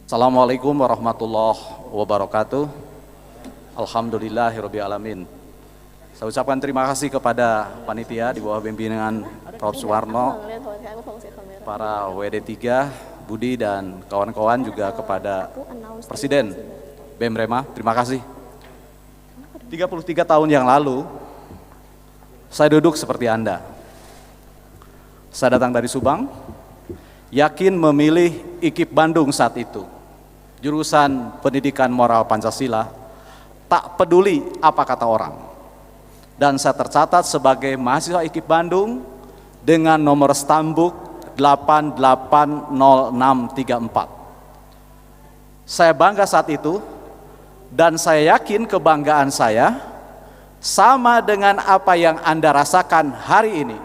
Assalamualaikum warahmatullahi wabarakatuh. Alhamdulillahirabbil alamin. Saya ucapkan terima kasih kepada panitia di bawah bimbingan Prof. Suwarno, para WD3, Budi dan kawan-kawan, juga kepada Presiden BEM Rema. Terima kasih. 33 tahun yang lalu saya duduk seperti Anda. Saya datang dari Subang, yakin memilih IKIP Bandung saat itu, jurusan Pendidikan Moral Pancasila, tak peduli apa kata orang. Dan saya tercatat sebagai mahasiswa IKIP Bandung dengan nomor stambuk 880634. Saya bangga saat itu, dan saya yakin kebanggaan saya sama dengan apa yang Anda rasakan hari ini.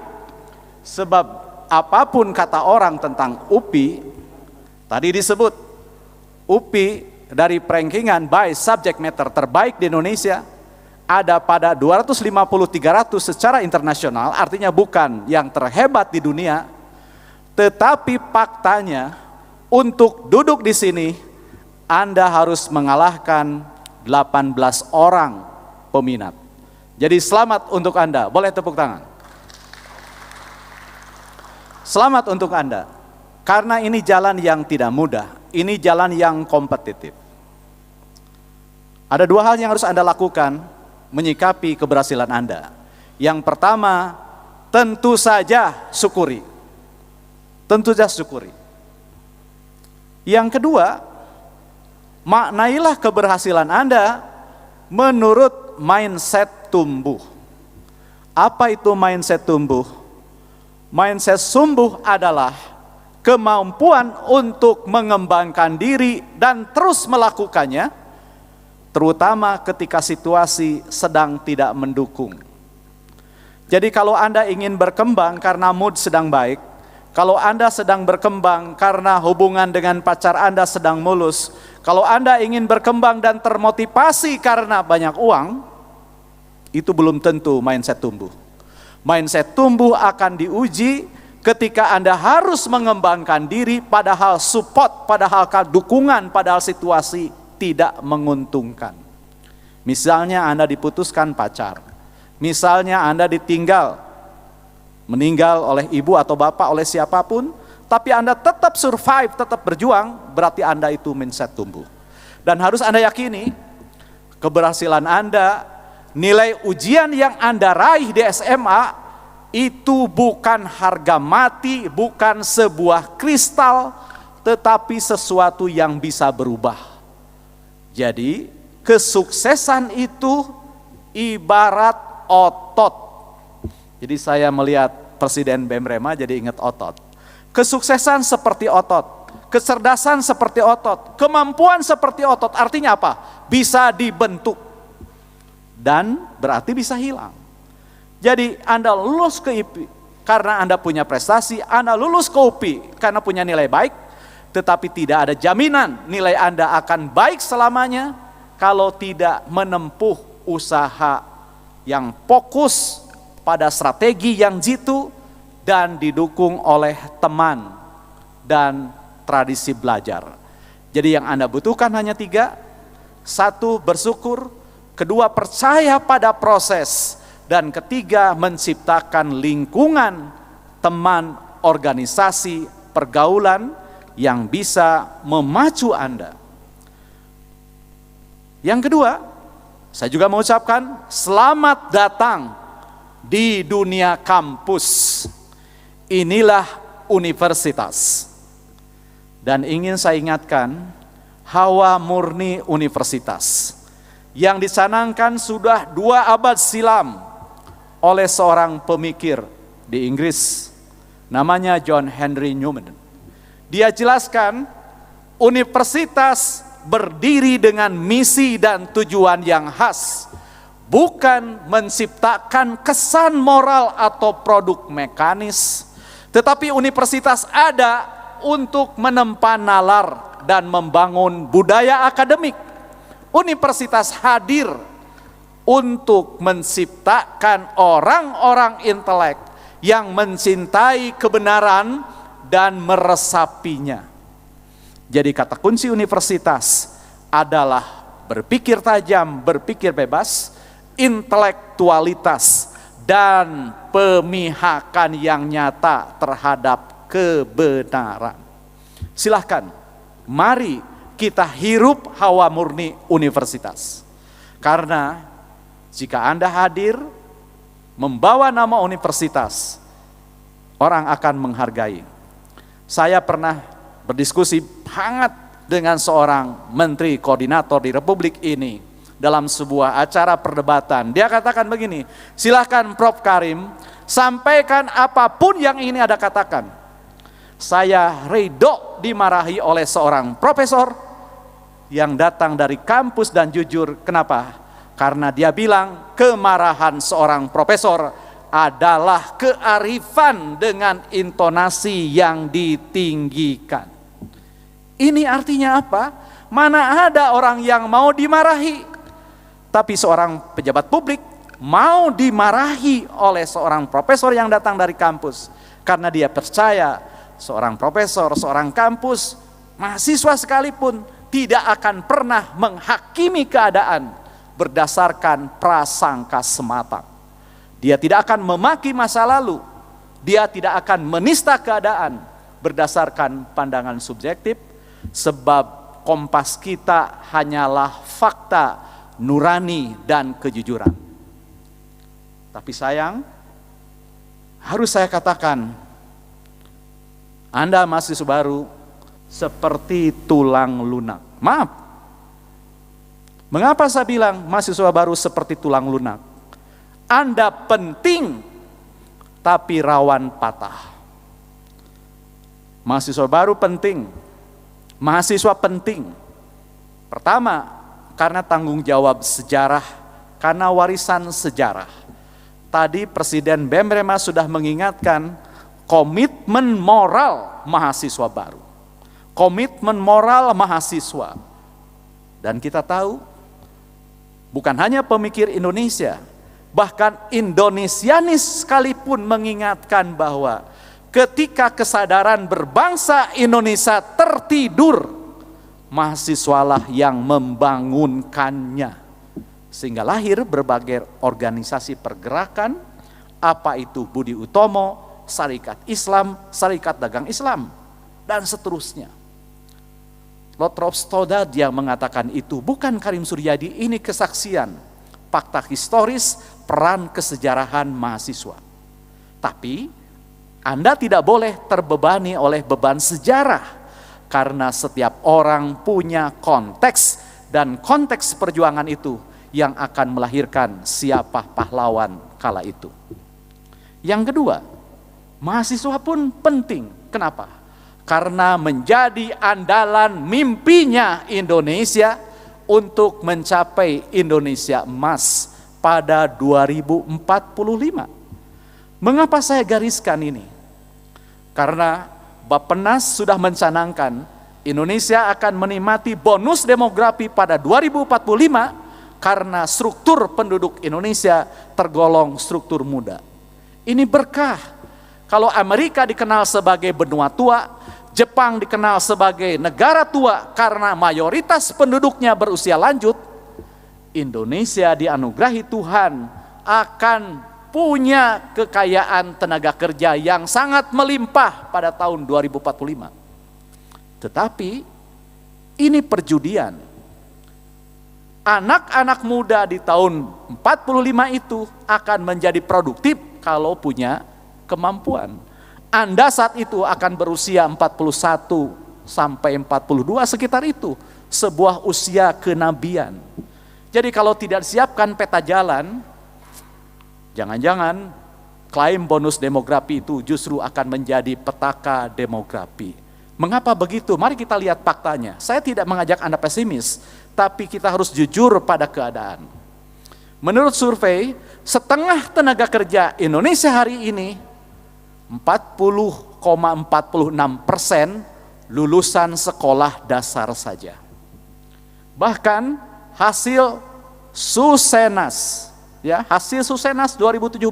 Sebab apapun kata orang tentang UPI, tadi disebut UPI dari rankingan by subject matter terbaik di Indonesia ada pada 250-300 secara internasional, artinya bukan yang terhebat di dunia. Tetapi faktanya untuk duduk di sini Anda harus mengalahkan 18 orang peminat. Jadi selamat untuk Anda, boleh tepuk tangan. Selamat untuk Anda, karena ini jalan yang tidak mudah, ini jalan yang kompetitif. Ada dua hal yang harus Anda lakukan menyikapi keberhasilan Anda. Yang pertama, tentu saja syukuri. Tentu saja syukuri. Yang kedua, maknailah keberhasilan Anda menurut mindset tumbuh. Apa itu mindset tumbuh? Mindset tumbuh adalah kemampuan untuk mengembangkan diri dan terus melakukannya, terutama ketika situasi sedang tidak mendukung. Jadi kalau Anda ingin berkembang karena mood sedang baik, kalau Anda sedang berkembang karena hubungan dengan pacar Anda sedang mulus, kalau Anda ingin berkembang dan termotivasi karena banyak uang, itu belum tentu mindset tumbuh. Mindset tumbuh akan diuji ketika Anda harus mengembangkan diri padahal support, padahal dukungan, padahal situasi tidak menguntungkan. Misalnya Anda diputuskan pacar, misalnya Anda ditinggal, meninggal oleh ibu atau bapak, oleh siapapun, tapi Anda tetap survive, tetap berjuang, berarti Anda itu mindset tumbuh. Dan harus Anda yakini, keberhasilan Anda, nilai ujian yang Anda raih di SMA, itu bukan harga mati, bukan sebuah kristal, tetapi sesuatu yang bisa berubah. Jadi, kesuksesan itu ibarat otot. Jadi saya melihat Presiden BEM Rema jadi ingat otot. Kesuksesan seperti otot, kecerdasan seperti otot, kemampuan seperti otot. Artinya apa? Bisa dibentuk dan berarti bisa hilang. Jadi Anda lulus ke IPI karena Anda punya prestasi, Anda lulus ke UPI karena punya nilai baik, tetapi tidak ada jaminan nilai Anda akan baik selamanya kalau tidak menempuh usaha yang fokus pada strategi yang jitu dan didukung oleh teman dan tradisi belajar. Jadi yang Anda butuhkan hanya 3. 1, bersyukur. 2, percaya pada proses. Dan 3, menciptakan lingkungan, teman, organisasi, pergaulan yang bisa memacu Anda. Yang kedua, saya juga mengucapkan selamat datang di dunia kampus. Inilah universitas. Dan ingin saya ingatkan, hawa murni universitas yang dicanangkan sudah 2 abad silam oleh seorang pemikir di Inggris, namanya John Henry Newman. Dia jelaskan, universitas berdiri dengan misi dan tujuan yang khas, bukan menciptakan kesan moral atau produk mekanis, tetapi universitas ada untuk menempa nalar dan membangun budaya akademik. Universitas hadir untuk menciptakan orang-orang intelek yang mencintai kebenaran dan meresapinya. Jadi kata kunci universitas adalah berpikir tajam, berpikir bebas, intelektualitas, dan pemihakan yang nyata terhadap kebenaran. Silahkan, mari kita hirup hawa murni universitas. Karena jika Anda hadir membawa nama universitas, orang akan menghargai. Saya pernah berdiskusi hangat dengan seorang menteri koordinator di Republik ini dalam sebuah acara perdebatan. Dia katakan begini, silahkan Prof. Karim sampaikan apapun yang ini Anda katakan. Saya ridho dimarahi oleh seorang profesor yang datang dari kampus dan jujur. Kenapa? Karena dia bilang kemarahan seorang profesor adalah kearifan dengan intonasi yang ditinggikan. Ini artinya apa? Mana ada orang yang mau dimarahi, tapi seorang pejabat publik mau dimarahi oleh seorang profesor yang datang dari kampus. Karena dia percaya seorang profesor, seorang kampus, mahasiswa sekalipun tidak akan pernah menghakimi keadaan berdasarkan prasangka semata. Dia tidak akan memaki masa lalu, dia tidak akan menista keadaan berdasarkan pandangan subjektif, sebab kompas kita hanyalah fakta, nurani, dan kejujuran. Tapi sayang, harus saya katakan, Anda mahasiswa baru seperti tulang lunak. Maaf, mengapa saya bilang mahasiswa baru seperti tulang lunak? Anda penting, tapi rawan patah. Mahasiswa baru penting, mahasiswa penting. Pertama, karena tanggung jawab sejarah, karena warisan sejarah. Tadi Presiden BEM Rema sudah mengingatkan komitmen moral mahasiswa baru. Komitmen moral mahasiswa. Dan kita tahu, bukan hanya pemikir Indonesia, bahkan Indonesianis sekalipun mengingatkan bahwa ketika kesadaran berbangsa Indonesia tertidur, mahasiswalah yang membangunkannya. Sehingga lahir berbagai organisasi pergerakan, apa itu Budi Utomo, Syarikat Islam, Syarikat Dagang Islam, dan seterusnya. Lothrop Stoddard yang mengatakan itu, bukan Karim Suryadi, ini kesaksian, fakta historis, peran kesejarahan mahasiswa. Tapi Anda tidak boleh terbebani oleh beban sejarah, karena setiap orang punya konteks, dan konteks perjuangan itu yang akan melahirkan siapa pahlawan kala itu. Yang kedua, mahasiswa pun penting. Kenapa? Karena menjadi andalan mimpinya Indonesia untuk mencapai Indonesia emas pada 2045. Mengapa saya gariskan ini? Karena Bappenas sudah mencanangkan Indonesia akan menikmati bonus demografi pada 2045 karena struktur penduduk Indonesia tergolong struktur muda. Ini berkah. Kalau Amerika dikenal sebagai benua tua, Jepang dikenal sebagai negara tua karena mayoritas penduduknya berusia lanjut, Indonesia dianugerahi Tuhan akan punya kekayaan tenaga kerja yang sangat melimpah pada tahun 2045. Tetapi ini perjudian. Anak-anak muda di tahun 45 itu akan menjadi produktif kalau punya kemampuan. Anda saat itu akan berusia 41 sampai 42 sekitar itu, sebuah usia kenabian. Jadi kalau tidak disiapkan peta jalan, jangan-jangan klaim bonus demografi itu justru akan menjadi petaka demografi. Mengapa begitu? Mari kita lihat faktanya. Saya tidak mengajak Anda pesimis, tapi kita harus jujur pada keadaan. Menurut survei, setengah tenaga kerja Indonesia hari ini 40,46% lulusan sekolah dasar saja. Bahkan hasil Susenas, hasil Susenas 2017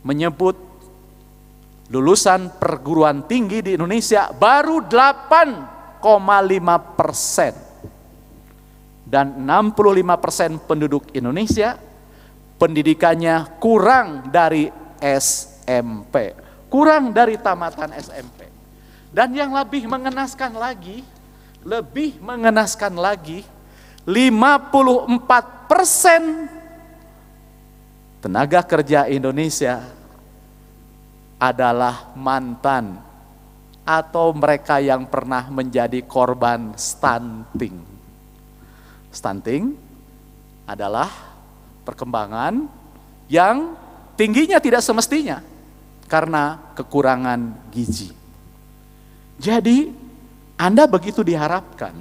menyebut lulusan perguruan tinggi di Indonesia baru 8,5%. Dan 65% penduduk Indonesia pendidikannya kurang dari SMP, kurang dari tamatan SMP. Dan yang lebih mengenaskan lagi, 54% tenaga kerja Indonesia adalah mantan atau mereka yang pernah menjadi korban stunting. Stunting adalah perkembangan yang tingginya tidak semestinya karena kekurangan gizi. Jadi Anda begitu diharapkan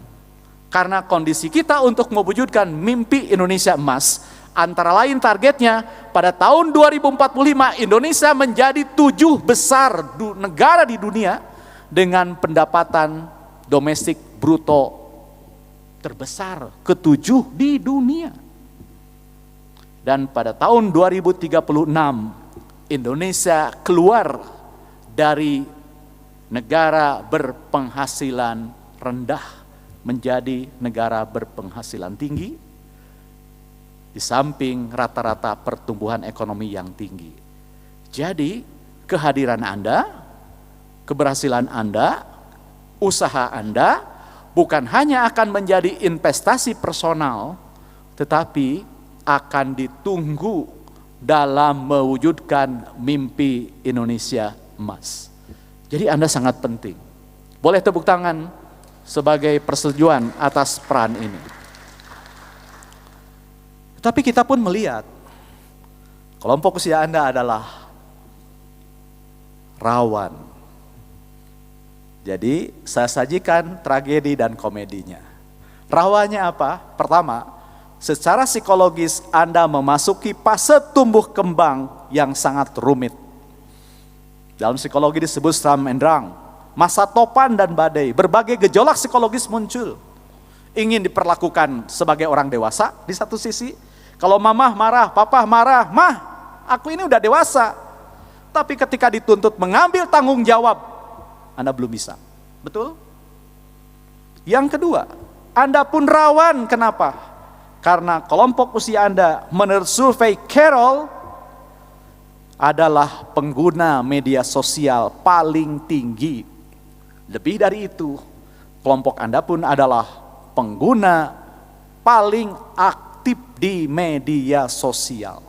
karena kondisi kita untuk mewujudkan mimpi Indonesia emas, antara lain targetnya pada tahun 2045 Indonesia menjadi 7 besar negara di dunia dengan pendapatan domestik bruto terbesar ke-7 di dunia. Dan pada tahun 2036 Indonesia keluar dari negara berpenghasilan rendah menjadi negara berpenghasilan tinggi, di samping rata-rata pertumbuhan ekonomi yang tinggi. Jadi kehadiran Anda, keberhasilan Anda, usaha Anda bukan hanya akan menjadi investasi personal, tetapi akan ditunggu dalam mewujudkan mimpi Indonesia emas. Jadi Anda sangat penting. Boleh tepuk tangan sebagai persetujuan atas peran ini. Tapi kita pun melihat kelompok usia Anda adalah rawan. Jadi saya sajikan tragedi dan komedinya. Rawannya apa? Pertama, secara psikologis Anda memasuki fase tumbuh kembang yang sangat rumit. Dalam psikologi disebut strum and drang, masa topan dan badai. Berbagai gejolak psikologis muncul. Ingin diperlakukan sebagai orang dewasa di satu sisi. Kalau mamah marah, papa marah, mah aku ini udah dewasa. Tapi ketika dituntut mengambil tanggung jawab, Anda belum bisa. Betul? Yang kedua, Anda pun rawan. Kenapa? Karena kelompok usia Anda menurut survei Carroll adalah pengguna media sosial paling tinggi. Lebih dari itu, kelompok Anda pun adalah pengguna paling aktif di media sosial.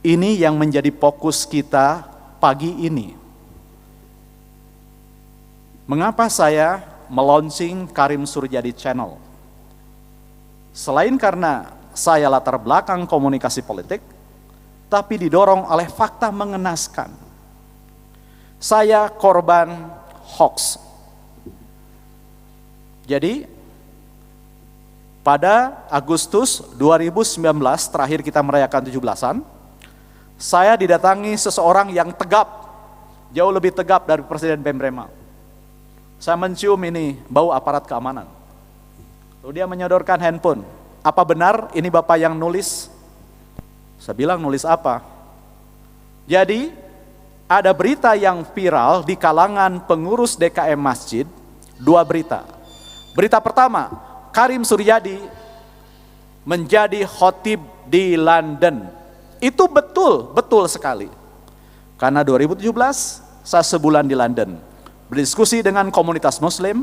Ini yang menjadi fokus kita pagi ini. Mengapa saya melaunching Karim Suryadi Channel? Selain karena saya latar belakang komunikasi politik, tapi didorong oleh fakta mengenaskan. Saya korban hoax. Jadi, pada Agustus 2019, terakhir kita merayakan 17-an, saya didatangi seseorang yang tegap, jauh lebih tegap dari Presiden Bem Rema. Saya mencium ini bau aparat keamanan. Lalu dia menyodorkan handphone. Apa benar ini Bapak yang nulis? Saya bilang, nulis apa? Jadi ada berita yang viral di kalangan pengurus DKM Masjid, 2 berita. Berita pertama, Karim Suryadi menjadi khotib di London. Itu betul, betul sekali. Karena 2017 saya sebulan di London. Berdiskusi dengan komunitas muslim,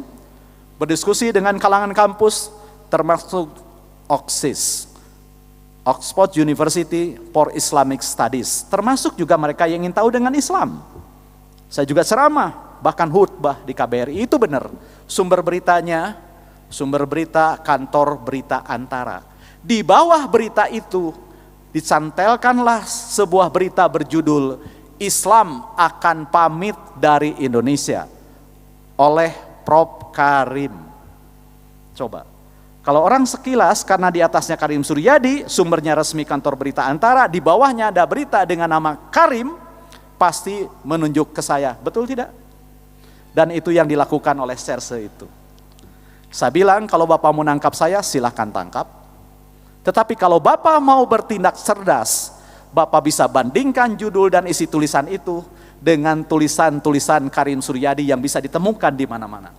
berdiskusi dengan kalangan kampus, termasuk OXIS, Oxford University for Islamic Studies, termasuk juga mereka yang ingin tahu dengan Islam. Saya juga ceramah, bahkan khutbah di KBRI, itu benar. Sumber beritanya, sumber berita kantor berita Antara. Di bawah berita itu, dicantelkanlah sebuah berita berjudul, Islam akan pamit dari Indonesia oleh Prof. Karim. Coba, kalau orang sekilas karena di atasnya Karim Suryadi, sumbernya resmi kantor berita Antara, di bawahnya ada berita dengan nama Karim, pasti menunjuk ke saya, betul tidak? Dan itu yang dilakukan oleh Serse itu. Saya bilang kalau Bapak mau nangkap saya silahkan tangkap. Tetapi kalau Bapak mau bertindak cerdas, Bapak bisa bandingkan judul dan isi tulisan itu dengan tulisan-tulisan Karim Suryadi yang bisa ditemukan di mana-mana.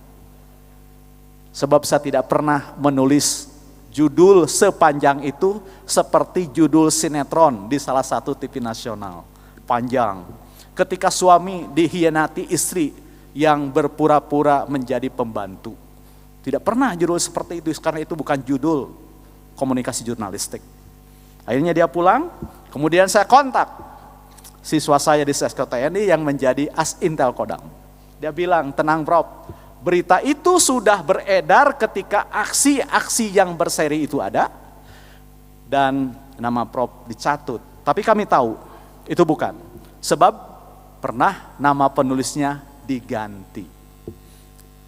Sebab saya tidak pernah menulis judul sepanjang itu seperti judul sinetron di salah satu TV nasional. Panjang. Ketika suami dikhianati istri yang berpura-pura menjadi pembantu. Tidak pernah judul seperti itu, karena itu bukan judul komunikasi jurnalistik. Akhirnya dia pulang, kemudian saya kontak siswa saya di Sesko TNI yang menjadi As-Intel Kodam. Dia bilang, tenang Prof, berita itu sudah beredar ketika aksi-aksi yang berseri itu ada, dan nama Prof dicatut. Tapi kami tahu, itu bukan. Sebab pernah nama penulisnya diganti.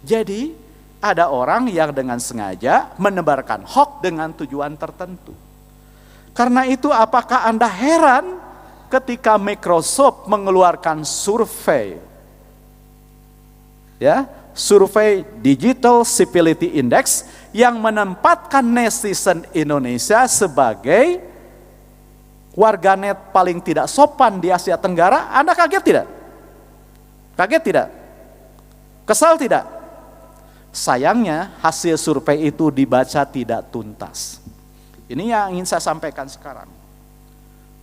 Jadi ada orang yang dengan sengaja menebarkan hoax dengan tujuan tertentu. Karena itu apakah Anda heran ketika Microsoft mengeluarkan survei, ya, survei Digital Civility Index yang menempatkan netizen Indonesia sebagai warganet paling tidak sopan di Asia Tenggara? Anda kaget tidak? Kaget tidak? Kesal tidak? Sayangnya hasil survei itu dibaca tidak tuntas. Ini yang ingin saya sampaikan sekarang.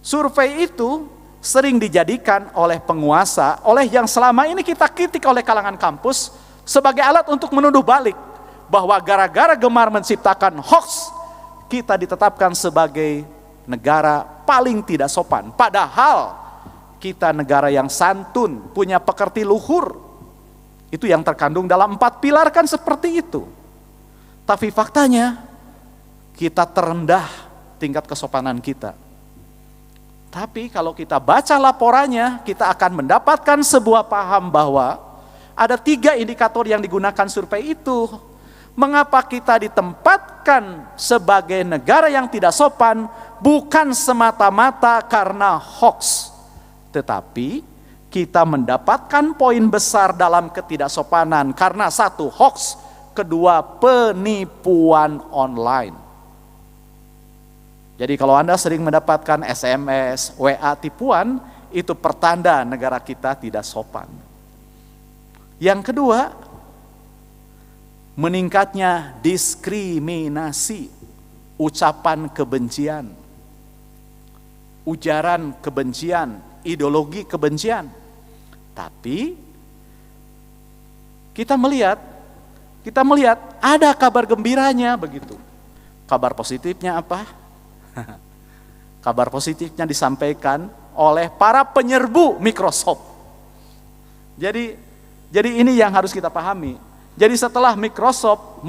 Survei itu sering dijadikan oleh penguasa, oleh yang selama ini kita kritik oleh kalangan kampus, sebagai alat untuk menuduh balik bahwa gara-gara gemar menciptakan hoax, kita ditetapkan sebagai negara paling tidak sopan. Padahal kita negara yang santun, punya pekerti luhur. Itu yang terkandung dalam 4 pilar kan seperti itu. Tapi faktanya kita terendah tingkat kesopanan kita. Tapi kalau kita baca laporannya, kita akan mendapatkan sebuah paham bahwa ada 3 indikator yang digunakan survei itu. Mengapa kita ditempatkan sebagai negara yang tidak sopan, bukan semata-mata karena hoax, tetapi kita mendapatkan poin besar dalam ketidaksopanan karena 1, hoax, 2, penipuan online. Jadi kalau Anda sering mendapatkan SMS, WA tipuan, itu pertanda negara kita tidak sopan. Yang kedua, meningkatnya diskriminasi, ucapan kebencian, ujaran kebencian, ideologi kebencian. Tapi kita melihat ada kabar gembiranya begitu. Kabar positifnya apa? Kabar positifnya disampaikan oleh para penyerbu Microsoft. Jadi ini yang harus kita pahami. Jadi setelah Microsoft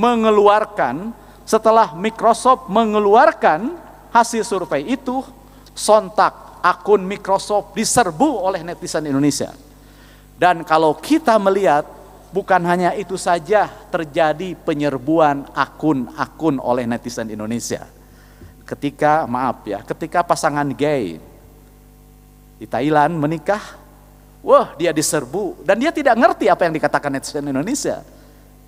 mengeluarkan hasil survei itu, sontak akun Microsoft diserbu oleh netizen Indonesia. Dan kalau kita melihat, bukan hanya itu saja terjadi penyerbuan akun-akun oleh netizen Indonesia. Ketika pasangan gay di Thailand menikah, wah dia diserbu, dan dia tidak ngerti apa yang dikatakan netizen Indonesia.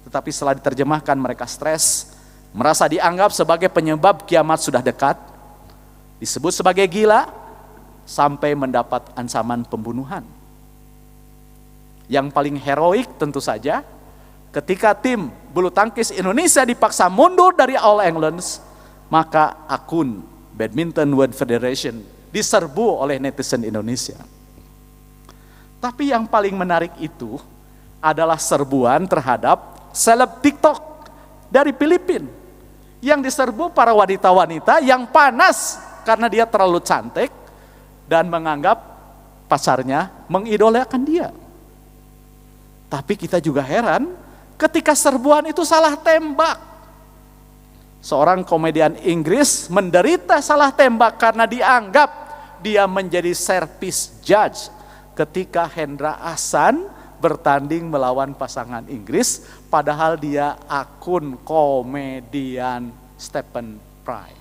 Tetapi setelah diterjemahkan mereka stres, merasa dianggap sebagai penyebab kiamat sudah dekat, disebut sebagai gila, sampai mendapat ancaman pembunuhan. Yang paling heroik tentu saja ketika tim bulu tangkis Indonesia dipaksa mundur dari All England, maka akun Badminton World Federation diserbu oleh netizen Indonesia. Tapi yang paling menarik itu adalah serbuan terhadap seleb TikTok dari Filipina yang diserbu para wanita-wanita yang panas karena dia terlalu cantik dan menganggap pacarnya mengidolakan dia. Tapi kita juga heran ketika serbuan itu salah tembak. Seorang komedian Inggris menderita salah tembak karena dianggap dia menjadi service judge ketika Hendra Ahsan bertanding melawan pasangan Inggris, padahal dia akun komedian Stephen Fry.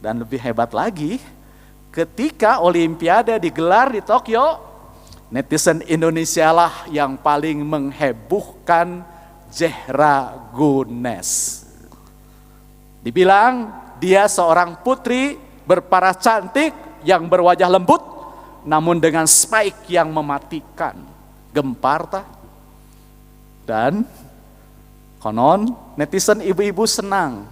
Dan lebih hebat lagi, ketika Olimpiade digelar di Tokyo, netizen Indonesia lah yang paling menghebohkan Zehra Gunes. Dibilang dia seorang putri berparas cantik yang berwajah lembut, namun dengan spike yang mematikan. Gempar tah. Dan konon netizen ibu-ibu senang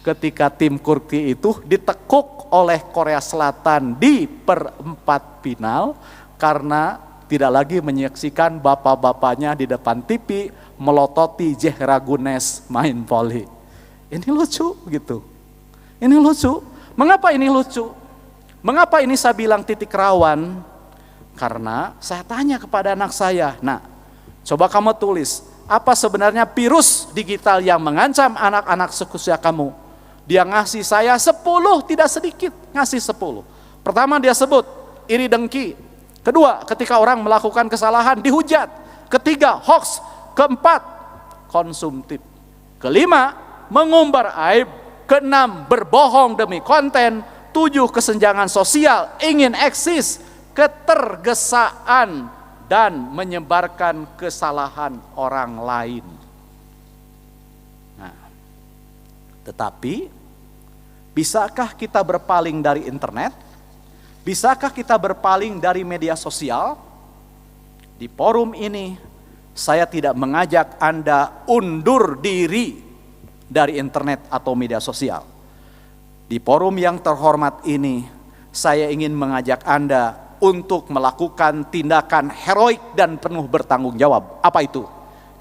ketika tim Turki itu ditekuk oleh Korea Selatan di perempat final karena tidak lagi menyaksikan bapak-bapaknya di depan TV melototi Zehra Gunes main voli. Ini lucu gitu. Ini lucu. Mengapa ini lucu? Mengapa ini saya bilang titik rawan? Karena saya tanya kepada anak saya, nah coba kamu tulis, apa sebenarnya virus digital yang mengancam anak-anak seusia kamu? Dia ngasih saya 10, tidak sedikit, ngasih 10. Pertama dia sebut, iri dengki. Kedua, ketika orang melakukan kesalahan dihujat. Ketiga, hoax. Keempat, konsumtif. Kelima, mengumbar aib. Keenam, berbohong demi konten. 7, kesenjangan sosial, ingin eksis, ketergesaan, dan menyebarkan kesalahan orang lain. Nah, tetapi, bisakah kita berpaling dari internet? Bisakah kita berpaling dari media sosial? Di forum ini, saya tidak mengajak Anda undur diri dari internet atau media sosial. Di forum yang terhormat ini, saya ingin mengajak Anda untuk melakukan tindakan heroik dan penuh bertanggung jawab. Apa itu?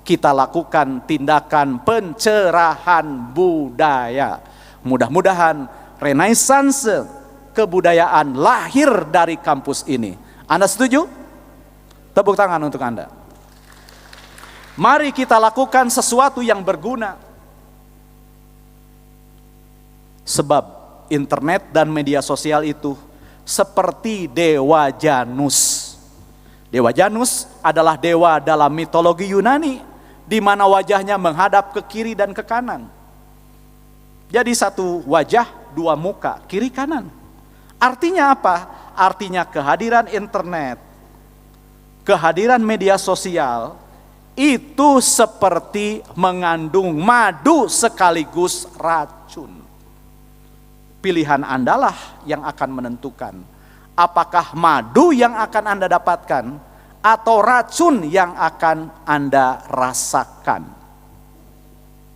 Kita lakukan tindakan pencerahan budaya. Mudah-mudahan renaissance kebudayaan lahir dari kampus ini. Anda setuju? Tepuk tangan untuk Anda. Mari kita lakukan sesuatu yang berguna. Sebab internet dan media sosial itu seperti Dewa Janus. Dewa Janus adalah dewa dalam mitologi Yunani, di mana wajahnya menghadap ke kiri dan ke kanan. Jadi satu wajah, dua muka, kiri kanan. Artinya apa? Artinya kehadiran internet, kehadiran media sosial, itu seperti mengandung madu sekaligus racun. Pilihan Anda lah yang akan menentukan apakah madu yang akan Anda dapatkan atau racun yang akan Anda rasakan.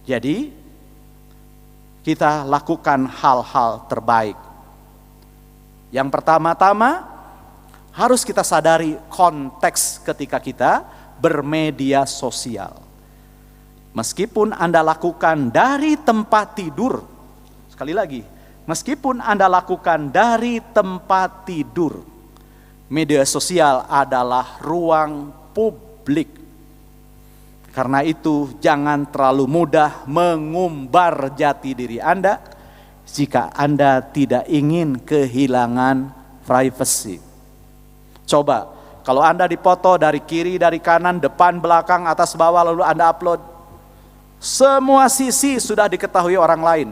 Jadi kita lakukan hal-hal terbaik. Yang pertama-tama harus kita sadari konteks ketika kita bermedia sosial. Meskipun Anda lakukan dari tempat tidur, sekali lagi, meskipun Anda lakukan dari tempat tidur, media sosial adalah ruang publik. Karena itu jangan terlalu mudah mengumbar jati diri Anda jika Anda tidak ingin kehilangan privasi. Coba, kalau Anda dipoto dari kiri, dari kanan, depan, belakang, atas, bawah, lalu Anda upload, semua sisi sudah diketahui orang lain.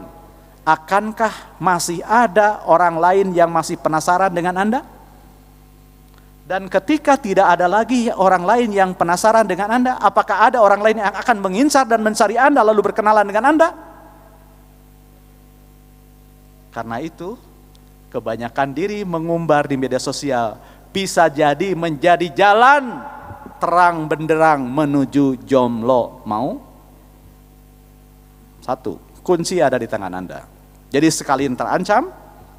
Akankah masih ada orang lain yang masih penasaran dengan Anda? Dan ketika tidak ada lagi orang lain yang penasaran dengan Anda, apakah ada orang lain yang akan mengincar dan mencari Anda lalu berkenalan dengan Anda? Karena itu, kebanyakan diri mengumbar di media sosial bisa jadi menjadi jalan terang benderang menuju jomblo. Mau? Satu, kunci ada di tangan Anda. Jadi sekali terancam,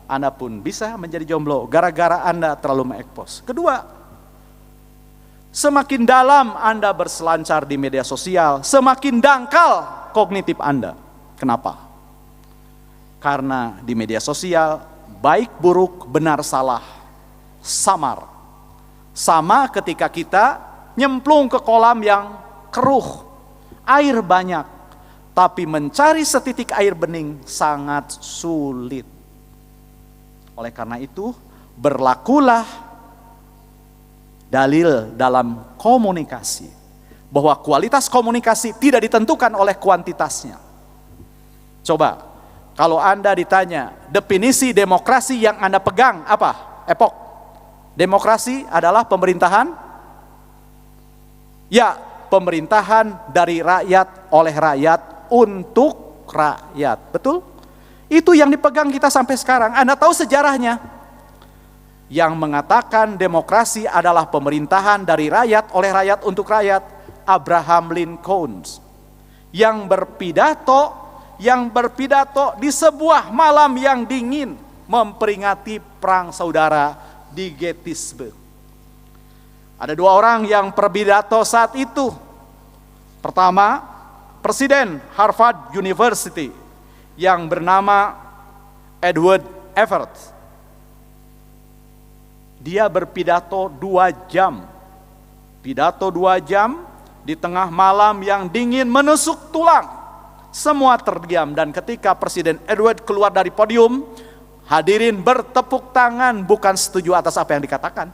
Anda pun bisa menjadi jomblo gara-gara Anda terlalu mengekspos. Kedua, semakin dalam Anda berselancar di media sosial, semakin dangkal kognitif Anda. Kenapa? Karena di media sosial, baik buruk, benar salah, samar. Sama ketika kita nyemplung ke kolam yang keruh, air banyak, tapi mencari setitik air bening sangat sulit. Oleh karena itu, berlakulah dalil dalam komunikasi, bahwa kualitas komunikasi tidak ditentukan oleh kuantitasnya. Coba, kalau Anda ditanya, definisi demokrasi yang Anda pegang apa? Epok. Demokrasi adalah pemerintahan? Ya, pemerintahan dari rakyat, oleh rakyat, untuk rakyat. Betul? Itu yang dipegang kita sampai sekarang. Anda tahu sejarahnya? yang mengatakan demokrasi adalah pemerintahan dari rakyat, oleh rakyat, untuk rakyat, Abraham Lincoln, yang berpidato di sebuah malam yang dingin memperingati perang saudara di Gettysburg. Ada dua orang yang berpidato saat itu. Pertama, Presiden Harvard University yang bernama Edward Everett. Dia berpidato 2 jam. Pidato 2 jam di tengah malam yang dingin menusuk tulang. Semua terdiam, dan ketika Presiden Edward keluar dari podium, hadirin bertepuk tangan, bukan setuju atas apa yang dikatakan,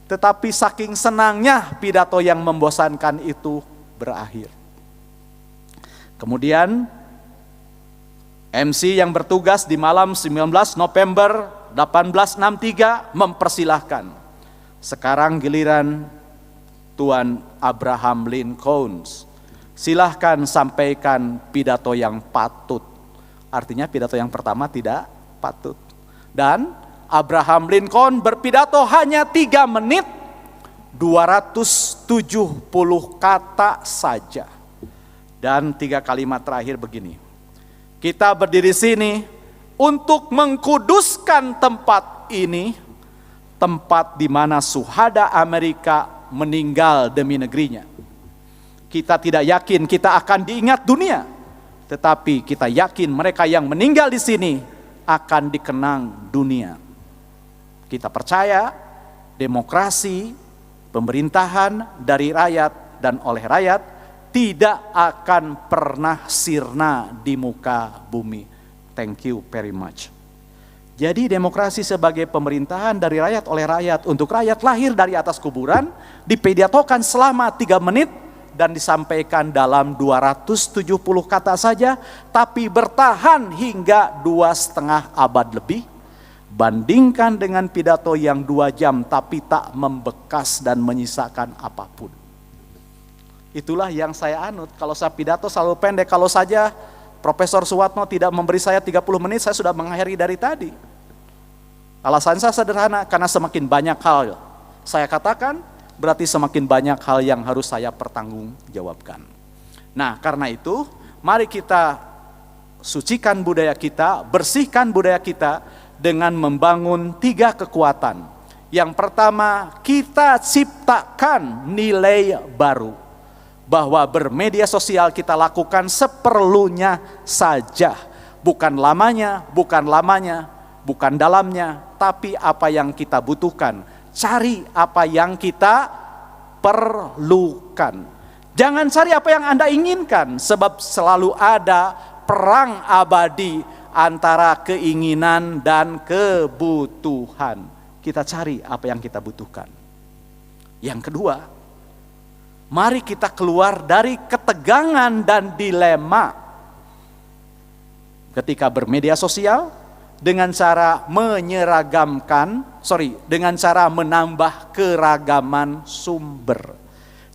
tetapi saking senangnya pidato yang membosankan itu berakhir. Kemudian MC yang bertugas di malam 19 November 1863 mempersilahkan, sekarang giliran Tuan Abraham Lincoln, silahkan sampaikan pidato yang patut. Artinya pidato yang pertama tidak patut. Dan Abraham Lincoln berpidato hanya 3 menit 270 kata saja. Dan 3 kalimat terakhir begini: kita berdiri sini untuk mengkuduskan tempat ini, tempat di mana syuhada Amerika meninggal demi negerinya. Kita tidak yakin kita akan diingat dunia, tetapi kita yakin mereka yang meninggal di sini akan dikenang dunia. Kita percaya demokrasi, pemerintahan dari rakyat dan oleh rakyat tidak akan pernah sirna di muka bumi. Thank you very much. Jadi demokrasi sebagai pemerintahan dari rakyat oleh rakyat untuk rakyat lahir dari atas kuburan, dipidatokan selama 3 menit dan disampaikan dalam 270 kata saja, tapi bertahan hingga 2,5 abad lebih. Bandingkan dengan pidato yang 2 jam tapi tak membekas dan menyisakan apapun. Itulah yang saya anut. Kalau saya pidato selalu pendek. Kalau saja Profesor Suwatno tidak memberi saya 30 menit, saya sudah mengakhiri dari tadi. Alasan saya sederhana, karena semakin banyak hal saya katakan, berarti semakin banyak hal yang harus saya pertanggungjawabkan. Nah, karena itu, mari kita sucikan budaya kita, bersihkan budaya kita dengan membangun 3 kekuatan. Yang pertama, kita ciptakan nilai baru. Bahwa bermedia sosial kita lakukan seperlunya saja. Bukan lamanya, bukan dalamnya, tapi apa yang kita butuhkan. Cari apa yang kita perlukan. Jangan cari apa yang Anda inginkan, sebab selalu ada perang abadi antara keinginan dan kebutuhan. Kita cari apa yang kita butuhkan. Yang kedua, mari kita keluar dari ketegangan dan dilema ketika bermedia sosial dengan cara dengan cara menambah keragaman sumber.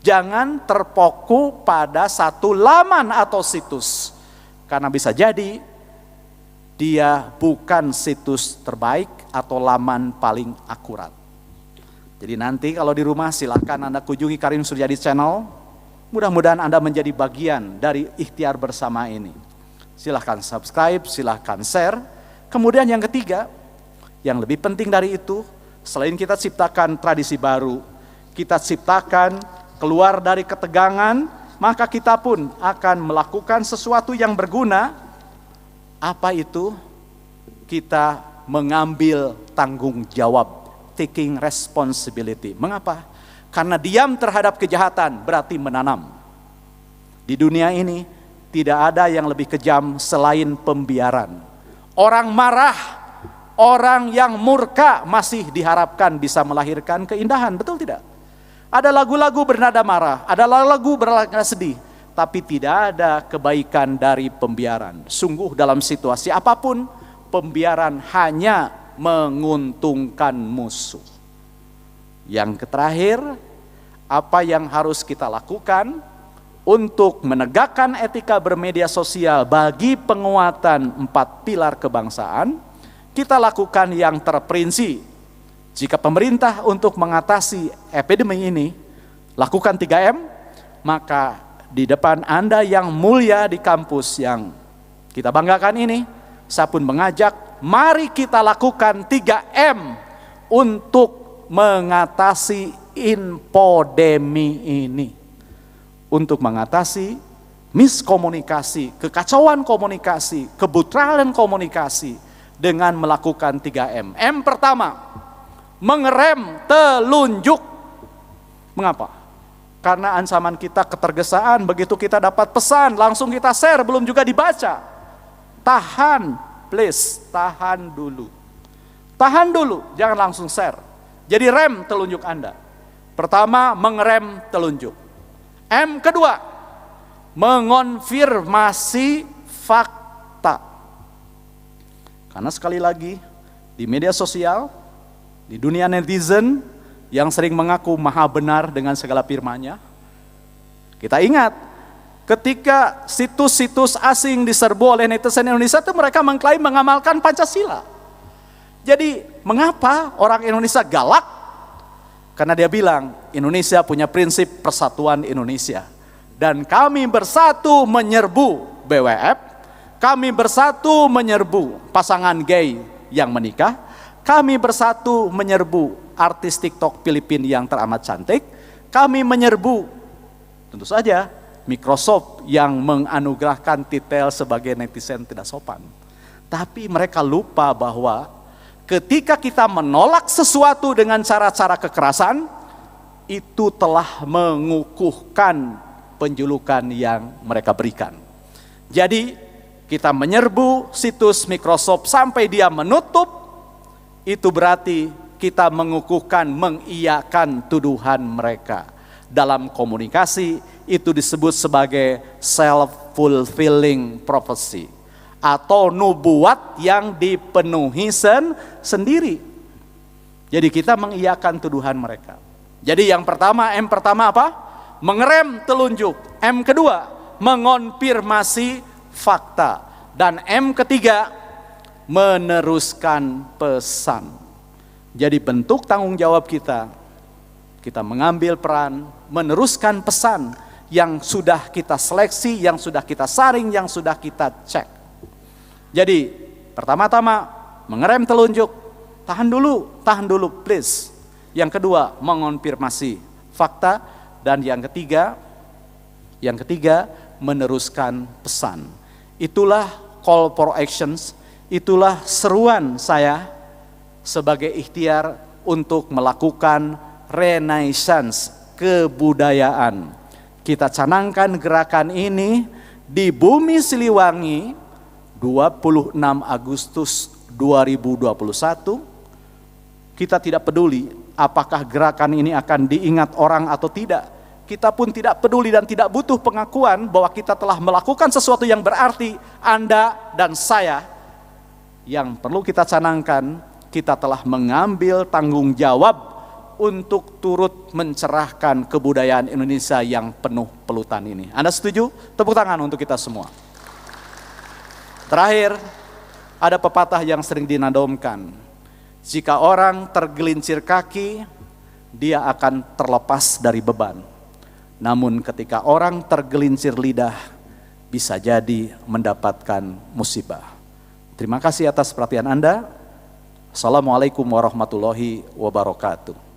Jangan terpaku pada satu laman atau situs, karena bisa jadi dia bukan situs terbaik atau laman paling akurat. Jadi nanti kalau di rumah silakan Anda kunjungi Karim Suryadi Channel. Mudah-mudahan Anda menjadi bagian dari ikhtiar bersama ini. Silahkan subscribe, silahkan share. Kemudian yang ketiga, yang lebih penting dari itu, selain kita ciptakan tradisi baru, kita ciptakan keluar dari ketegangan, maka kita pun akan melakukan sesuatu yang berguna. Apa itu? Kita mengambil tanggung jawab. Taking responsibility. Mengapa? Karena diam terhadap kejahatan berarti menanam. Di dunia ini tidak ada yang lebih kejam selain pembiaran. Orang marah, orang yang murka masih diharapkan bisa melahirkan keindahan, betul tidak? Ada lagu-lagu bernada marah, ada lagu bernada sedih, tapi tidak ada kebaikan dari pembiaran. Sungguh dalam situasi apapun, pembiaran hanya menguntungkan musuh. Yang terakhir, apa yang harus kita lakukan untuk menegakkan etika bermedia sosial bagi penguatan 4 pilar kebangsaan? Kita lakukan yang terperinci. Jika pemerintah untuk mengatasi epidemi ini lakukan 3M, maka di depan Anda yang mulia di kampus yang kita banggakan ini, saya pun mengajak, mari kita lakukan 3M untuk mengatasi infodemi ini. Untuk mengatasi miskomunikasi, kekacauan komunikasi, kebutralan komunikasi dengan melakukan 3M. M pertama, mengerem telunjuk. Mengapa? Karena ancaman kita ketergesaan, begitu kita dapat pesan, langsung kita share, belum juga dibaca. Tahan, please, tahan dulu. Tahan dulu, jangan langsung share. Jadi rem telunjuk Anda. Pertama, mengerem telunjuk. M kedua, mengonfirmasi fakta. Karena sekali lagi, di media sosial, di dunia netizen, yang sering mengaku maha benar dengan segala firman-Nya, kita ingat, ketika situs-situs asing diserbu oleh netizen Indonesia itu mereka mengklaim mengamalkan Pancasila. Jadi mengapa orang Indonesia galak? Karena dia bilang Indonesia punya prinsip persatuan Indonesia. Dan kami bersatu menyerbu BWF, kami bersatu menyerbu pasangan gay yang menikah, kami bersatu menyerbu artis TikTok Filipina yang teramat cantik, kami menyerbu tentu saja Microsoft yang menganugerahkan titel sebagai netizen tidak sopan. Tapi mereka lupa bahwa ketika kita menolak sesuatu dengan cara-cara kekerasan, itu telah mengukuhkan penjulukan yang mereka berikan. Jadi kita menyerbu situs Microsoft sampai dia menutup, itu berarti kita mengukuhkan, mengiyakan tuduhan mereka. Dalam komunikasi itu disebut sebagai self-fulfilling prophecy, atau nubuat yang dipenuhi sendiri. Jadi kita mengiyakan tuduhan mereka. Jadi yang pertama, M pertama apa? Mengerem telunjuk. M kedua, mengonfirmasi fakta. Dan M ketiga, meneruskan pesan. Jadi bentuk tanggung jawab kita mengambil peran, meneruskan pesan yang sudah kita seleksi, yang sudah kita saring, yang sudah kita cek. Jadi pertama-tama mengerem telunjuk, tahan dulu please. Yang kedua, mengonfirmasi fakta. Dan yang ketiga, meneruskan pesan. Itulah call for actions, itulah seruan saya sebagai ikhtiar untuk melakukan renaissance kebudayaan. Kita canangkan gerakan ini di Bumi Siliwangi 26 Agustus 2021. Kita tidak peduli apakah gerakan ini akan diingat orang atau tidak. Kita pun tidak peduli dan tidak butuh pengakuan bahwa kita telah melakukan sesuatu yang berarti. Anda dan saya, yang perlu kita canangkan, kita telah mengambil tanggung jawab untuk turut mencerahkan kebudayaan Indonesia yang penuh pelutan ini. Anda setuju? Tepuk tangan untuk kita semua. Terakhir, ada pepatah yang sering dinadomkan. Jika orang tergelincir kaki, dia akan terlepas dari beban. Namun ketika orang tergelincir lidah, bisa jadi mendapatkan musibah. Terima kasih atas perhatian Anda. Assalamualaikum warahmatullahi wabarakatuh.